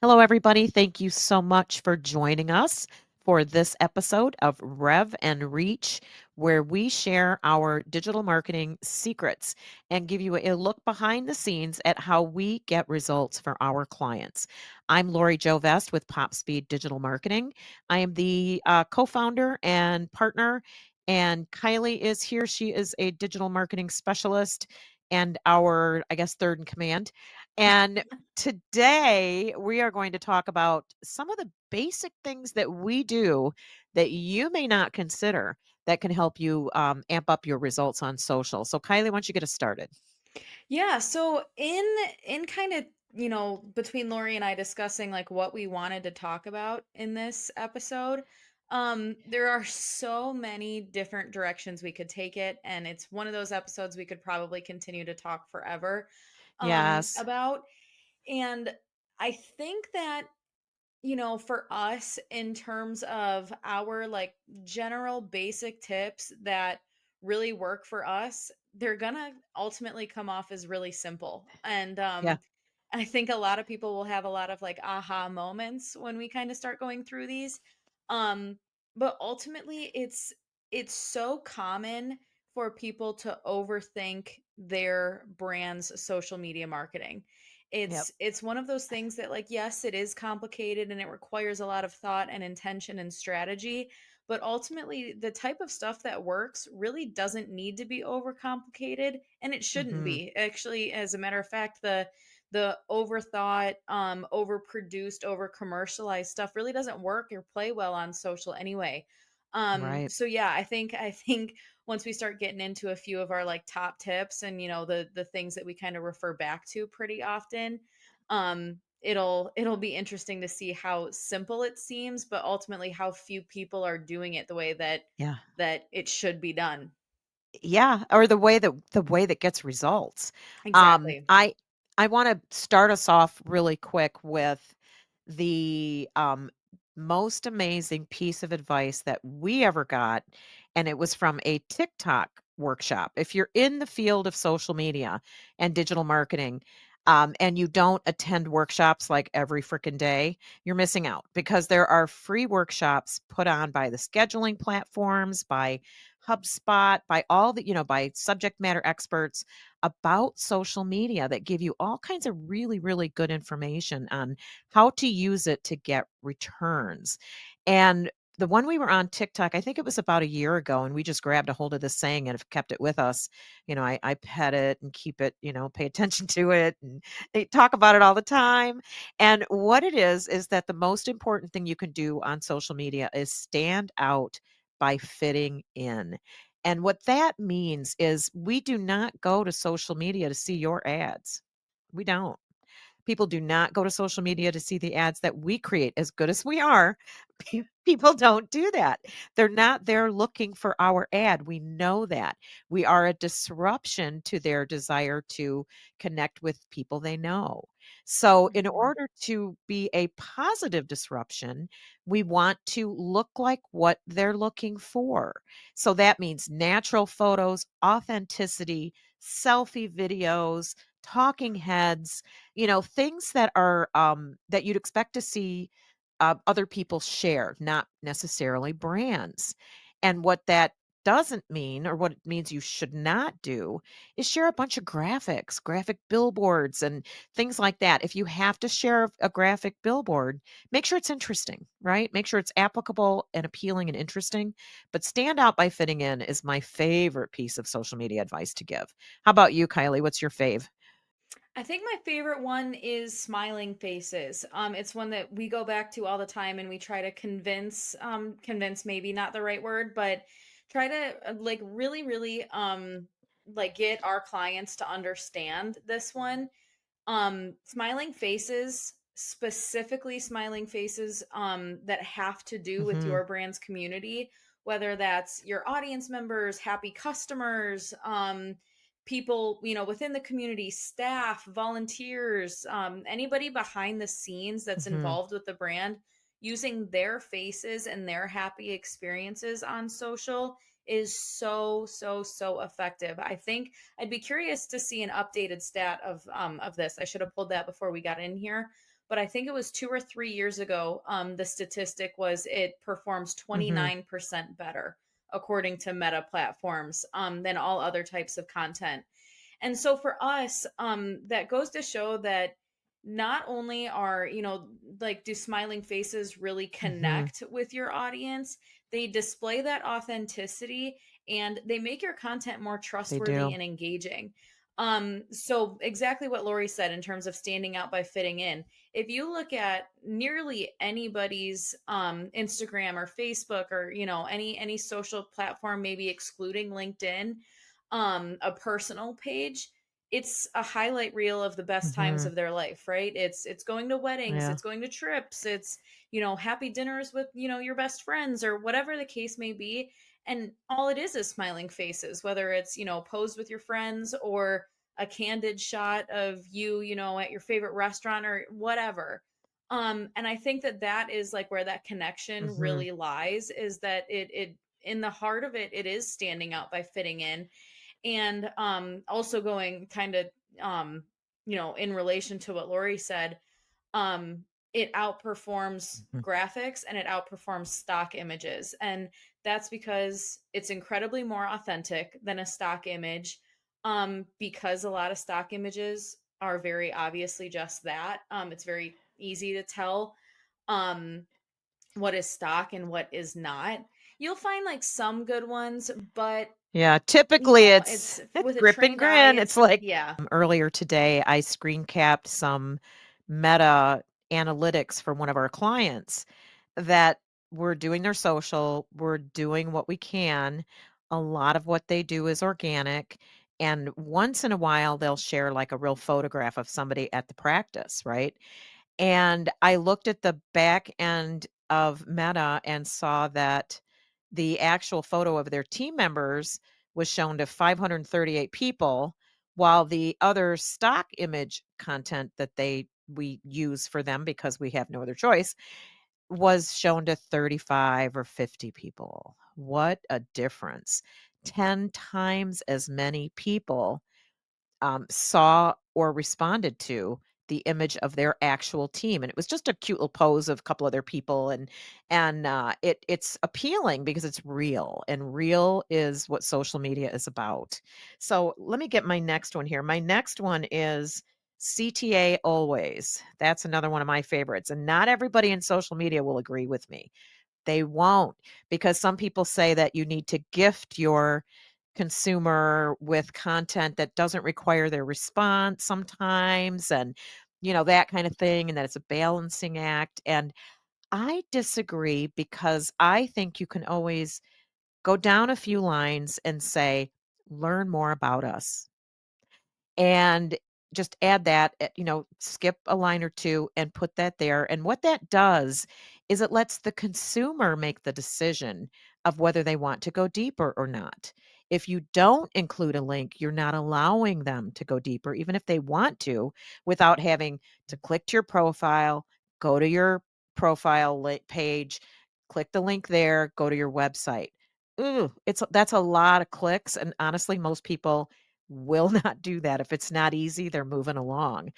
Hello, everybody. Thank you so much for joining us for this episode of Rev and Reach, where we share our digital marketing secrets and give you a look behind the scenes at how we get results for our clients. I'm Lori Jo Vest with Pop Speed Digital Marketing. I am the co founder and partner, and Kylie is here. She is a digital marketing specialist and our, I guess, third in command. And today, we are going to talk about some of the basic things that we do that you may not consider that can help you amp up your results on social. So, Kylie, why don't you get us started? Yeah, so in kind of, between Lori and I discussing like what we wanted to talk about in this episode, there are so many different directions we could take it, and it's one of those episodes we could probably continue to talk forever Yes. about. And I think that for us, in terms of our like general basic tips that really work for us, they're gonna ultimately come off as really simple. And Yeah. I think a lot of people will have a lot of like aha moments when we kind of start going through these. Um, but ultimately it's so common for people to overthink their brand's social media marketing. Yep. It's one of those things that, like, yes, it is complicated and it requires a lot of thought and intention and strategy, but ultimately the type of stuff that works really doesn't need to be overcomplicated, and it shouldn't Hmm. be. Actually, as a matter of fact, the overthought, overproduced, over commercialized stuff really doesn't work or play well on social anyway. Right. So yeah, I think once we start getting into a few of our like top tips and the things that we kind of refer back to pretty often, it'll be interesting to see how simple it seems, but ultimately how few people are doing it the way Yeah. that it should be done. Yeah, or the way that gets results. Um, Exactly. I I wanna start us off really quick with the, most amazing piece of advice that we ever got, and it was from a TikTok workshop. If you're in the field of social media and digital marketing, and you don't attend workshops like every frickin' day, you're missing out because there are free workshops put on by the scheduling platforms, by HubSpot, by all the, by subject matter experts about social media that give you all kinds of really, really good information on how to use it to get returns. And the one we were on TikTok, I think it was about a year ago, and we just grabbed a hold of this saying and have kept it with us. I pet it and keep it, pay attention to it, and they talk about it all the time. And what it is that the most important thing you can do on social media is stand out by fitting in. And what that means is we do not go to social media to see your ads. We don't. People do not go to social media to see the ads that we create. As good as we are, people don't do that. They're not there looking for our ad. We know that. We are a disruption to their desire to connect with people they know. So, in Mhm. order to be a positive disruption, we want to look like what they're looking for. So, that means natural photos, authenticity, selfie videos, talking heads, things that are that you'd expect to see other people share, not necessarily brands. And what that doesn't mean, or what it means you should not do, is share a bunch of graphics, graphic billboards, and things like that. If you have to share a graphic billboard, make sure it's interesting, right? Make sure it's applicable and appealing and interesting. But stand out by fitting in is my favorite piece of social media advice to give. How about you, Kylie? What's your fave? I think my favorite one is smiling faces. It's one that we go back to all the time, and we try to convince maybe not the right word, but try to like really, really, like get our clients to understand this one. Smiling faces, specifically smiling faces, that have to do with Hmm. your brand's community, whether that's your audience members, happy customers, people, within the community, staff, volunteers, anybody behind the scenes that's Hmm. involved with the brand, using their faces and their happy experiences on social is so effective. I think I'd be curious to see an updated stat of this. I should have pulled that before we got in here. but I think it was 2 or 3 years ago, the statistic was it performs Mhm. 29% better according to Meta platforms, than all other types of content. And so for us, that goes to show that not only are, like, do smiling faces really Mhm. connect with your audience, they display that authenticity and they make your content more They trustworthy do. and engaging. So exactly what Lori said in terms of standing out by fitting in. If you look at nearly anybody's Instagram or Facebook or any social platform, maybe excluding LinkedIn, a personal page, it's a highlight reel of the best times Mhm. of their life, right? It's going to weddings, Yeah. it's going to trips, it's happy dinners with your best friends or whatever the case may be. And all it is smiling faces, whether it's posed with your friends or a candid shot of you, at your favorite restaurant or whatever. And I think that that is like where that connection Mhm. really lies, is that it in the heart of it, it is standing out by fitting in. And also going kind of in relation to what Lori said, um it outperforms Mhm. graphics and it outperforms stock images, and that's because it's incredibly more authentic than a stock image, because a lot of stock images are very obviously just that. It's very easy to tell um what is stock and what is not. You'll find like some good ones, but Yeah, typically it's it's with a grip and trained grin. audience. It's like Yeah. earlier today, I screen capped some Meta analytics for one of our clients that we're doing their social, we're doing what we can. A lot of what they do is organic, and once in a while, they'll share, like, a real photograph of somebody at the practice, right? And I looked at the back end of Meta and saw that the actual photo of their team members was shown to 538 people, while the other stock image content that we use for them because we have no other choice was shown to 35 or 50 people. What a difference. 10 times as many people saw or responded to the image of their actual team, and it was just a cute little pose of a couple other people, and it's appealing because it's real, and real is what social media is about. So let me get my next one here. My next one is CTA always. That's another one of my favorites, and not everybody in social media will agree with me. They won't, because some people say that you need to gift your consumer with content that doesn't require their response sometimes, and that kind of thing, and that it's a balancing act. And I disagree, because I think you can always go down a few lines and say, learn more about us, and just add that, skip a line or 2 and put that there, and what that does is it lets the consumer make the decision of whether they want to go deeper or not. If you don't include a link, you're not allowing them to go deeper, even if they want to, without having to click to your profile, go to your profile page, click the link there, go to your website. Ooh, that's a lot of clicks, and honestly, most people will not do that. If it's not easy, they're moving along.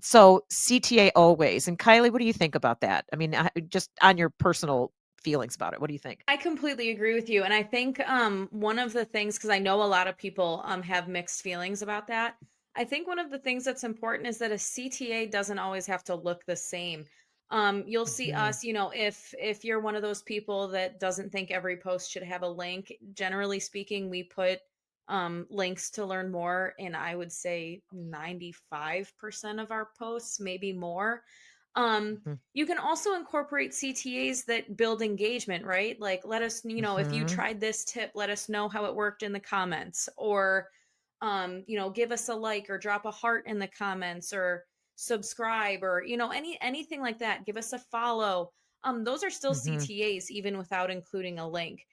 So CTA always. And Kylie, what do you think about that? I mean, just on your personal feelings about it, what do you think? I completely agree with you. And I think one of the things, because I know a lot of people have mixed feelings about that. I think one of the things that's important is that a CTA doesn't always have to look the same. You'll see Mhm. us, if you're one of those people that doesn't think every post should have a link, generally speaking, we put links to learn more in, I would say, 95% of our posts, maybe more. Mhm. You can also incorporate CTAs that build engagement, right? Like, let us, if you Mhm. tried this tip, let us know how it worked in the comments, or, give us a like or drop a heart in the comments, or subscribe, or, anything like that. Give us a follow. Those are still Mhm. CTAs even without including a link.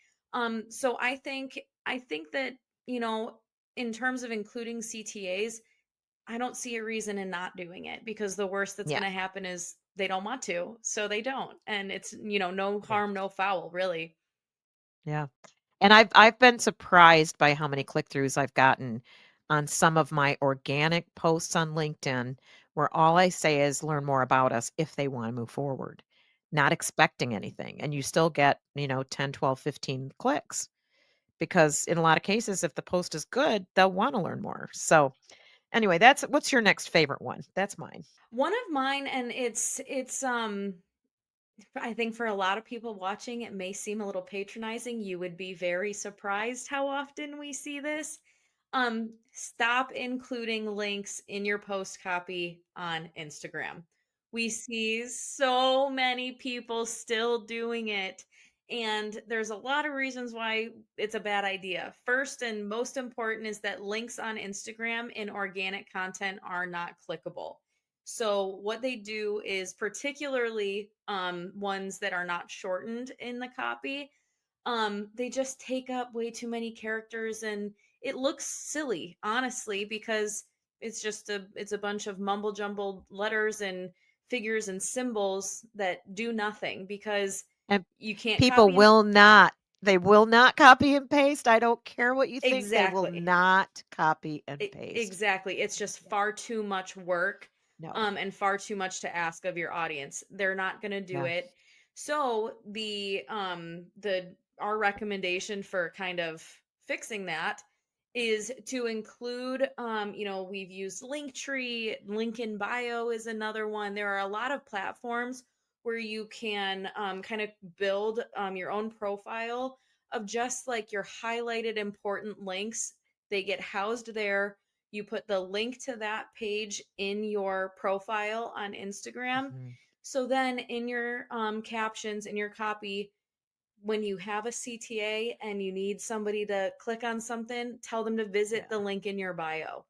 So I think that, you know, in terms of including CTAs, I don't see a reason in not doing it, because the worst that's Yeah. going to happen is they don't want to, so they don't. And it's, no Yeah. harm, no foul, really. Yeah. And I've been surprised by how many click-throughs I've gotten on some of my organic posts on LinkedIn, where all I say is learn more about us if they want to move forward, not expecting anything. And you still get, 10, 12, 15 clicks because in a lot of cases, if the post is good, they'll want to learn more. So, anyway, what's your next favorite one? That's mine. One of mine, and it's I think for a lot of people watching, it may seem a little patronizing. You would be very surprised how often we see this. Stop including links in your post copy on Instagram. We see so many people still doing it, and there's a lot of reasons why it's a bad idea. First and most important is that links on Instagram in organic content are not clickable. So what they do is particularly ones that are not shortened in the copy, they just take up way too many characters and it looks silly, honestly, because it's a bunch of mumble jumbled letters and figures and symbols that do nothing because And you can't people copy and will not copy and paste. I don't care what you think. They will exactly. not copy and paste. Exactly. It's just Yeah. far too much work, No. and far too much to ask of your audience. They're not going to do Yeah. it. So the our recommendation for kind of fixing that is to include we've used Linktree, link in bio is another one. There are a lot of platforms where you can kind of build your own profile of just like your highlighted important links. They get housed there. You put the link to that page in your profile on Instagram. Mhm. So then in your captions, in your copy, when you have a CTA and you need somebody to click on something, tell them to visit the Yeah. link in your bio.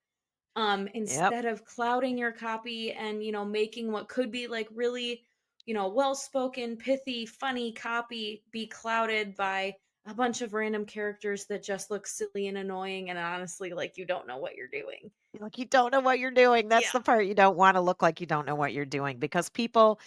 Yep. Instead of clouding your copy and, making what could be like really, well spoken, pithy, funny copy be clouded by a bunch of random characters that just look silly and annoying. And honestly, like you don't know what you're doing. Like you don't know what you're doing. That's Yeah. the part you don't wanna look like you don't know what you're doing because people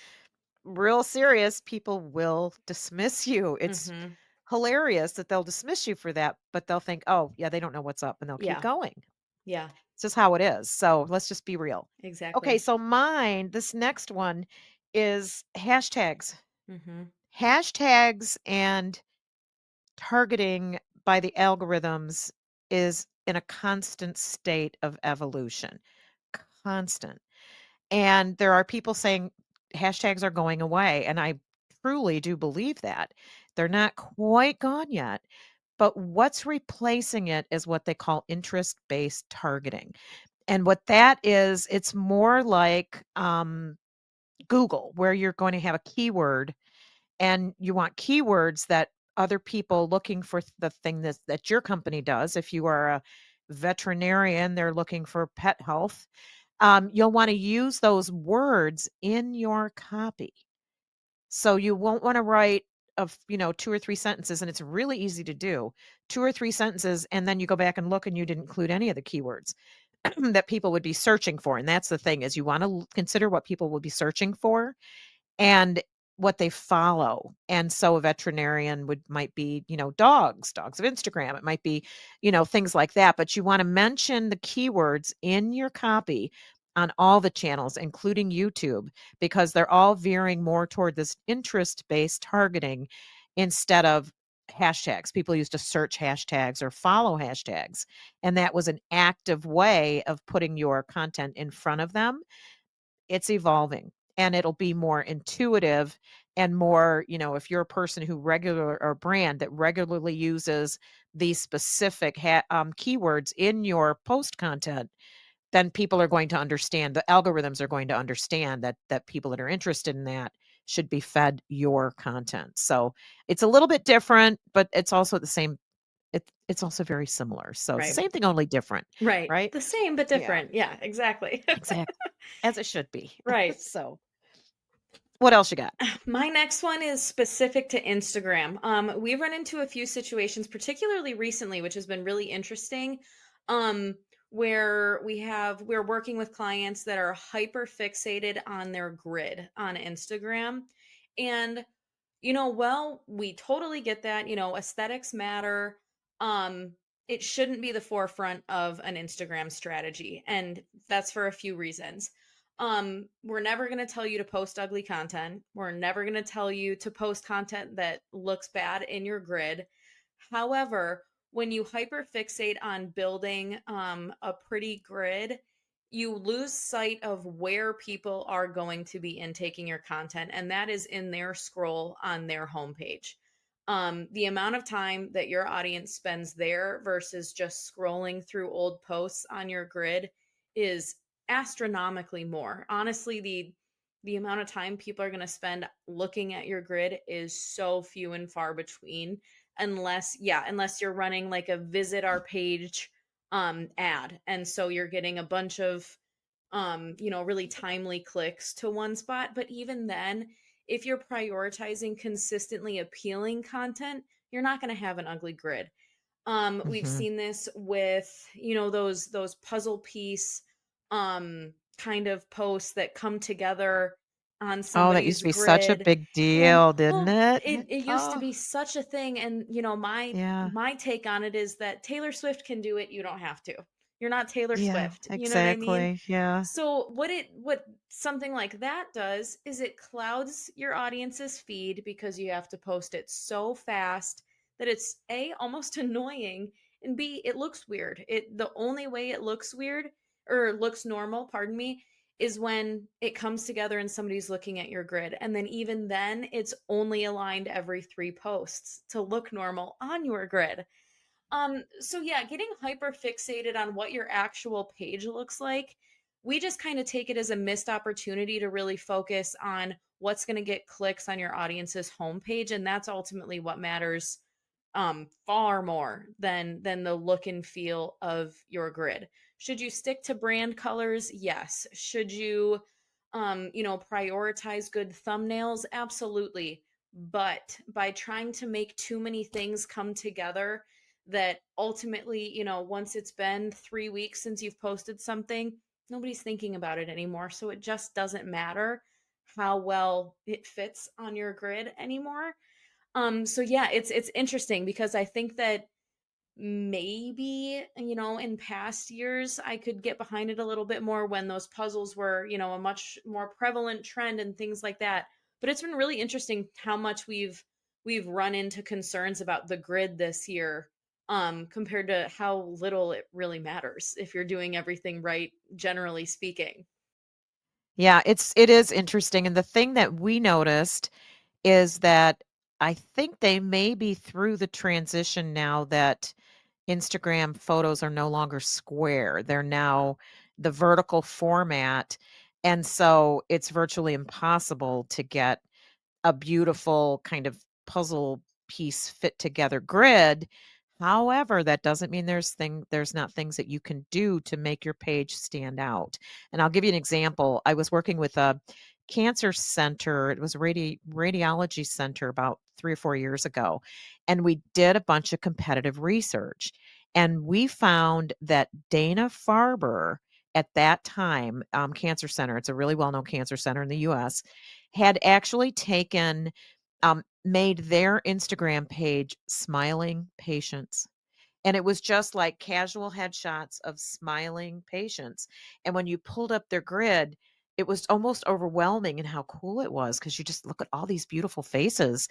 real serious, people will dismiss you. It's Hmm. hilarious that they'll dismiss you for that, but they'll think, "Oh, yeah, they don't know what's up," and they'll keep Yeah. going. Yeah. It's just how it is. So, let's just be real. Okay, Exactly. so this next one is hashtags. Hmm. Hashtags and targeting by the algorithms is in a constant state of evolution. Constant. And there are people saying hashtags are going away, and I truly do believe that. They're not quite gone yet, but what's replacing it is what they call interest-based targeting. And what that is, it's more like, Google, where you're going to have a keyword and you want keywords that other people looking for the thing that your company does. If you are a veterinarian, they're looking for pet health. You'll want to use those words in your copy. So you won't want to write of 2 or 3 sentences, and it's really easy to do 2 or 3 sentences, and then you go back and look, and you didn't include any of the keywords that people would be searching for. And that's the thing is you want to consider what people will be searching for and what they follow. And so a veterinarian might be, dogs of Instagram. It might be, things like that. But you want to mention the keywords in your copy on all the channels, including YouTube, because they're all veering more toward this interest-based targeting instead of hashtags. People used to search hashtags or follow hashtags. And that was an active way of putting your content in front of them. It's evolving and it'll be more intuitive and more, if you're a person who regular or brand that regularly uses these specific keywords in your post content, then people are going to understand. The algorithms are going to understand that people that are interested in that should be fed your content. So it's a little bit different, but it's also the same. It's also very similar. So it's the Right. same thing, only different, Right. right? The same but Yeah, different. Yeah, exactly. exactly. As it should be. Right. So what else you got? My next one is specific to Instagram. We've run into a few situations, particularly recently, which has been really interesting, um, where we're working with clients that are hyper fixated on their grid on Instagram. And, well, we totally get that. Aesthetics matter. It shouldn't be the forefront of an Instagram strategy. And that's for a few reasons. We're never going to tell you to post ugly content. We're never going to tell you to post content that looks bad in your grid. However, when you hyperfixate on building a pretty grid, you lose sight of where people are going to be intaking your content, and that is in their scroll on their homepage. The amount of time that your audience spends there versus just scrolling through old posts on your grid is astronomically more. Honestly, the amount of time people are going to spend looking at your grid is so few and far between, unless you're running like a visit our page ad, and so you're getting a bunch of really timely clicks to one spot. But even then, if you're prioritizing consistently appealing content, you're not going to have an ugly grid. We've Mhm. seen this with, those puzzle piece kind of posts that come together on Oh, that used somebody's to be such a grid. big And deal, didn't well, it? it used to Oh, be such a thing. And my yeah. my take on it is that Taylor Swift can do it, you don't have to. You're not Taylor Yeah, Swift. You know what I mean? exactly. Yeah. So what something like that does is it clouds your audience's feed because you have to post it so fast that it's A, almost annoying, and B, it looks weird. The only way it looks weird or looks normal, pardon me, is when it comes together and somebody's looking at your grid. And then even then, it's only aligned every 3 posts to look normal on your grid. So yeah, getting hyper fixated on what your actual page looks like, we just kind of take it as a missed opportunity to really focus on what's going to get clicks on your audience's homepage, and that's ultimately what matters far more than the look and feel of your grid. Should you stick to brand colors? Yes. Should you prioritize good thumbnails? Absolutely. But by trying to make too many things come together, that ultimately, once it's been 3 weeks since you've posted something, nobody's thinking about it anymore. So it just doesn't matter how well it fits on your grid anymore. So yeah, it's interesting because I think that maybe, in past years I could get behind it a little bit more when those puzzles were, a much more prevalent trend and things like that. But it's been really interesting how much we've run into concerns about the grid this year, compared to how little it really matters if you're doing everything right, generally speaking. Yeah, it is interesting, and the thing that we noticed is that I think they may be through the transition now that Instagram photos are no longer square. They're now the vertical format, and so it's virtually impossible to get a beautiful kind of puzzle piece fit together grid. However, that doesn't mean there's not things that you can do to make your page stand out. And I'll give you an example. I was working with a cancer center. It was a radiology center about 3 or 4 years ago, and we did a bunch of competitive research. And we found that Dana-Farber at that time, cancer center, it's a really well-known cancer center in the US, had actually made their Instagram page smiling patients. And it was just like casual headshots of smiling patients. And when you pulled up their grid, it was almost overwhelming in how cool it was because you just look at all these beautiful faces.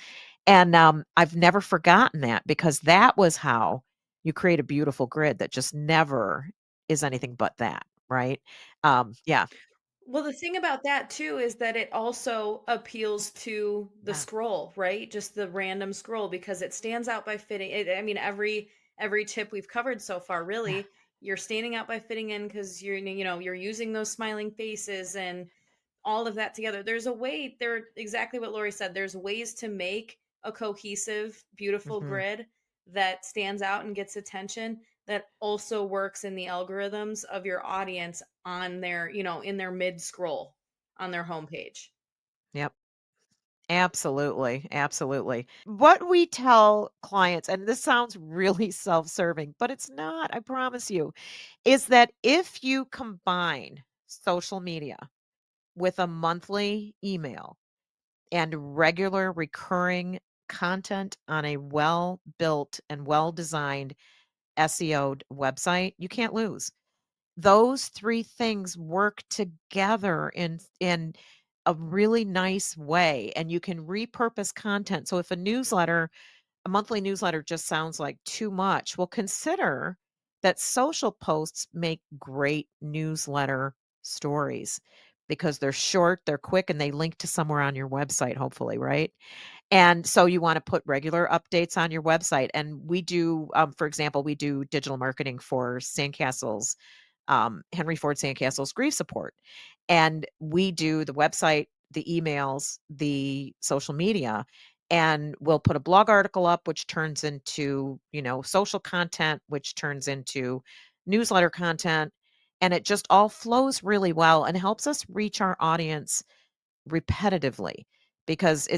And I've never forgotten that because that was how you create a beautiful grid that just never is anything but that, right? Yeah. Well, the thing about that too is that it also appeals to the Yeah. scroll, right? Just the random scroll because it stands out by fitting it. I mean, every tip we've covered so far, Yeah. really, you're standing out by fitting in because you're using those smiling faces and all of that together. There exactly what Lori said. There's ways to make a cohesive, beautiful Mhm. grid that stands out and gets attention that also works in the algorithms of your audience on their, in their mid scroll on their homepage. Yep. Absolutely, absolutely. What we tell clients, and this sounds really self-serving, but it's not, I promise you, is that if you combine social media with a monthly email and regular recurring content on a well-built and well-designed SEO'd website, you can't lose. those 3 things work together in a really nice way, and you can repurpose content. So if a monthly newsletter just sounds like too much, well, consider that social posts make great newsletter stories because they're short, they're quick, and they link to somewhere on your website, hopefully, right? And so you want to put regular updates on your website. And we do, for example, we do digital marketing for Sandcastles, Henry Ford Sandcastles grief support. And we do the website, the emails, the social media, and we'll put a blog article up, which turns into, social content, which turns into newsletter content. And it just all flows really well and helps us reach our audience repetitively because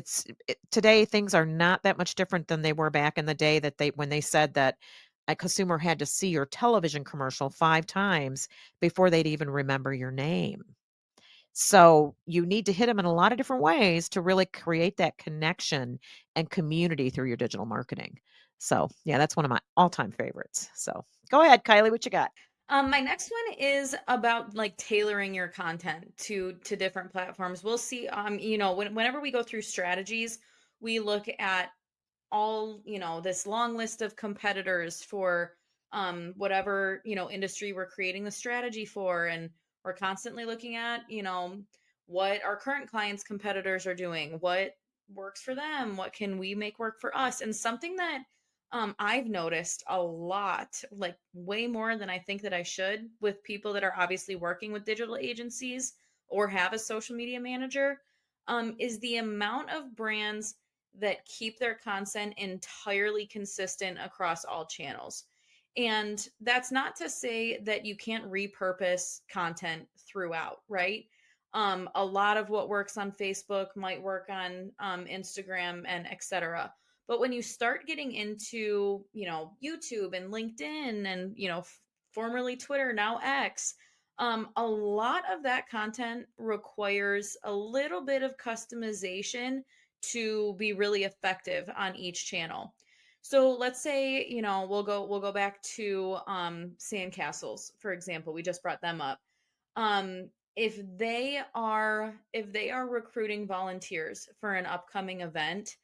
today things are not that much different than they were back in the day that they when they said that a consumer had to see your television commercial 5 times before they'd even remember your name. So you need to hit them in a lot of different ways to really create that connection and community through your digital marketing. So, yeah, that's one of my all-time favorites. So, go ahead, Kylie, what you got? My next one is about like tailoring your content to different platforms. We'll see. Whenever we go through strategies, we look at all this long list of competitors for whatever industry we're creating the strategy for, and we're constantly looking at what our current clients competitors are doing, what works for them, what can we make work for us. And something that I've noticed a lot, like way more than I think that I should, with people that are obviously working with digital agencies or have a social media manager, is the amount of brands that keep their content entirely consistent across all channels. And that's not to say that you can't repurpose content throughout, right? A lot of what works on Facebook might work on Instagram and etc. But when you start getting into, YouTube and LinkedIn and, formerly Twitter, now X, a lot of that content requires a little bit of customization to be really effective on each channel. So let's say, we'll go back to Sandcastles, for example. We just brought them up. If they are recruiting volunteers for an upcoming event,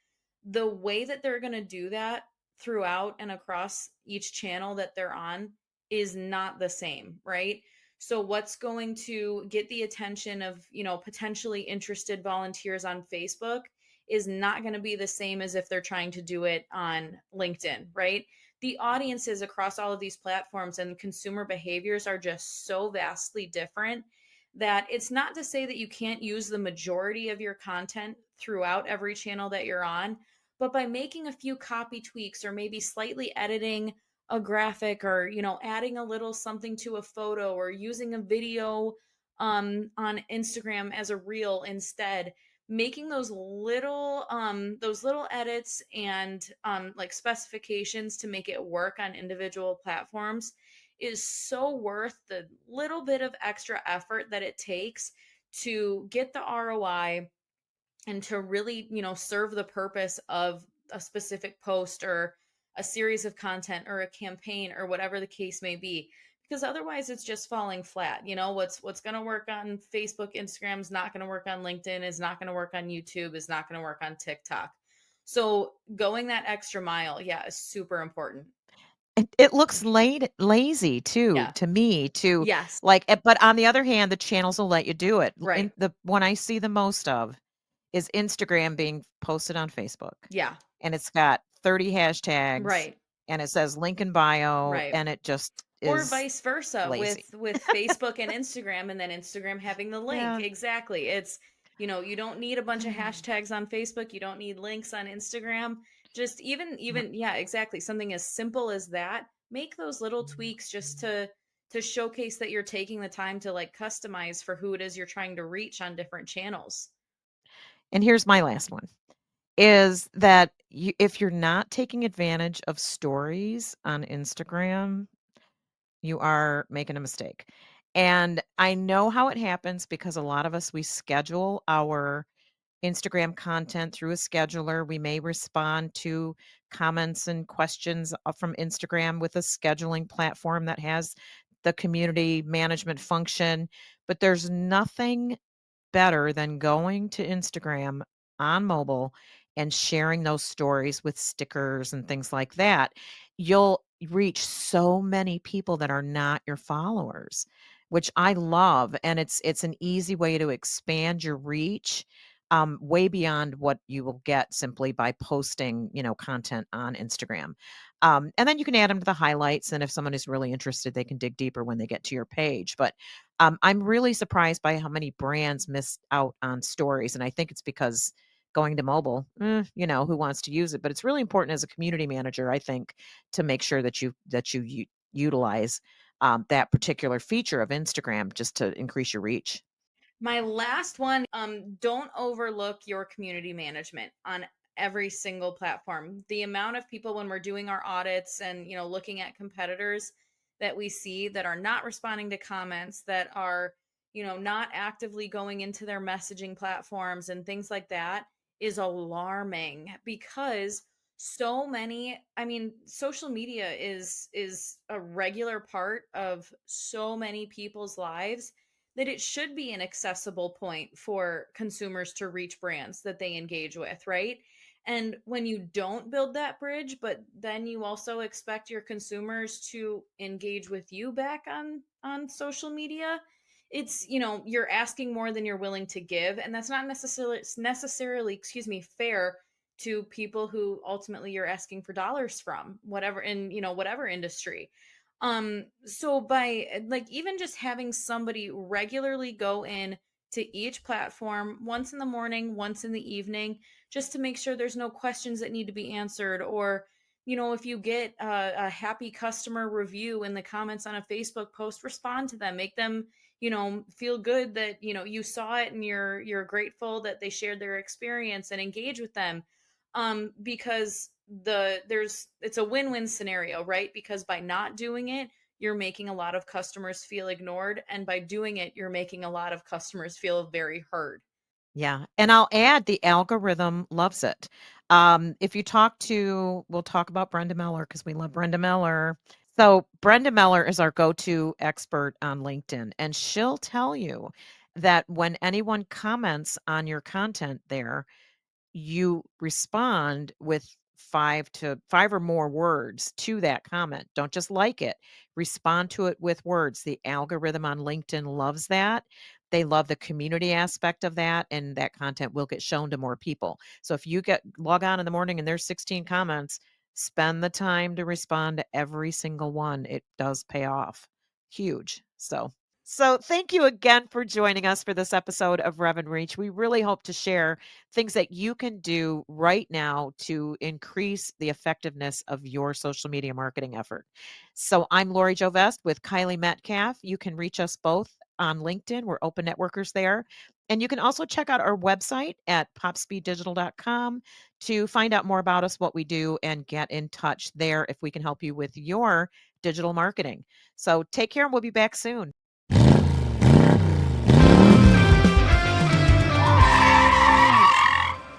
the way that they're going to do that throughout and across each channel that they're on is not the same, right? So what's going to get the attention of, potentially interested volunteers on Facebook is not going to be the same as if they're trying to do it on LinkedIn, right? The audiences across all of these platforms and consumer behaviors are just so vastly different that it's not to say that you can't use the majority of your content throughout every channel that you're on, but by making a few copy tweaks or maybe slightly editing a graphic, or adding a little something to a photo, or using a video on Instagram as a reel instead, making those little edits and like specifications to make it work on individual platforms is so worth the little bit of extra effort that it takes to get the ROI and to really, serve the purpose of a specific post or a series of content or a campaign or whatever the case may be. Because otherwise it's just falling flat. What's going to work on Facebook, Instagram is not going to work on LinkedIn, is not going to work on YouTube, is not going to work on TikTok. So going that extra mile, yeah, is super important. It looks lazy too, Yeah. to me, to Yes. but on the other hand, the channels will let you do it. L Right. in the one I see the most of is Instagram being posted on Facebook, Yeah. and it's got 30 hashtags, Right. and it says link in bio, Right. and it just Or is vice versa lazy. with Facebook and Instagram, and then Instagram having the link. Yeah. Exactly. You don't need a bunch of hashtags on Facebook, you don't need links on Instagram. Just Yep. even yeah, exactly. Something as simple as that. Make those little tweaks just to showcase that you're taking the time to like customize for who it is you're trying to reach on different channels. And here's my last one, is that if you're not taking advantage of stories on Instagram, you are making a mistake. And I know how it happens because a lot of us, we schedule our Instagram content through a scheduler. We may respond to comments and questions from Instagram with a scheduling platform that has the community management function, but there's nothing better than going to Instagram on mobile and sharing those stories with stickers and things like that. You'll reach so many people that are not your followers, which I love, and it's an easy way to expand your reach, way beyond what you will get simply by posting, content on Instagram. And then you can add them to the highlights, and if someone is really interested, they can dig deeper when they get to your page. But I'm really surprised by how many brands missed out on stories, and I think it's because going to mobile, who wants to use it? But it's really important as a community manager, I think, to make sure that you utilize that particular feature of Instagram just to increase your reach. My last one, don't overlook your community management on every single platform. The amount of people when we're doing our audits and, looking at competitors that we see that are not responding to comments, that are, not actively going into their messaging platforms and things like that is alarming because so many, I mean, social media is a regular part of so many people's lives that it should be an accessible point for consumers to reach brands that they engage with, right? And when you don't build that bridge, but then you also expect your consumers to engage with you back on social media, it's, you're asking more than you're willing to give, and that's not necessarily, excuse me, fair to people who ultimately you're asking for dollars from, whatever in, whatever industry. So by like even just having somebody regularly go in to each platform once in the morning, once in the evening, just to make sure there's no questions that need to be answered, or if you get a happy customer review in the comments on a Facebook post, respond to them, make them feel good that you saw it and you're grateful that they shared their experience, and engage with them, because it's a win-win scenario, right? Because by not doing it, you're making a lot of customers feel ignored, and by doing it, you're making a lot of customers feel very heard. Yeah, and I'll add the algorithm loves it. If you we'll talk about Brenda Miller because we love Brenda Miller. So Brenda Miller is our go-to expert on LinkedIn, and she'll tell you that when anyone comments on your content there, you respond with 5 or more words to that comment. Don't just like it. Respond to it with words. The algorithm on LinkedIn loves that. They love the community aspect of that, and that content will get shown to more people. So if you get log on in the morning and there's 16 comments, spend the time to respond to every single one. It does pay off. Huge. So thank you again for joining us for this episode of Rev and Reach. We really hope to share things that you can do right now to increase the effectiveness of your social media marketing effort. So I'm Lori Jovest with Kylie Metcalf. You can reach us both on LinkedIn. We're open networkers there. And you can also check out our website at popspeeddigital.com to find out more about us, what we do, and get in touch there if we can help you with your digital marketing. So take care and we'll be back soon.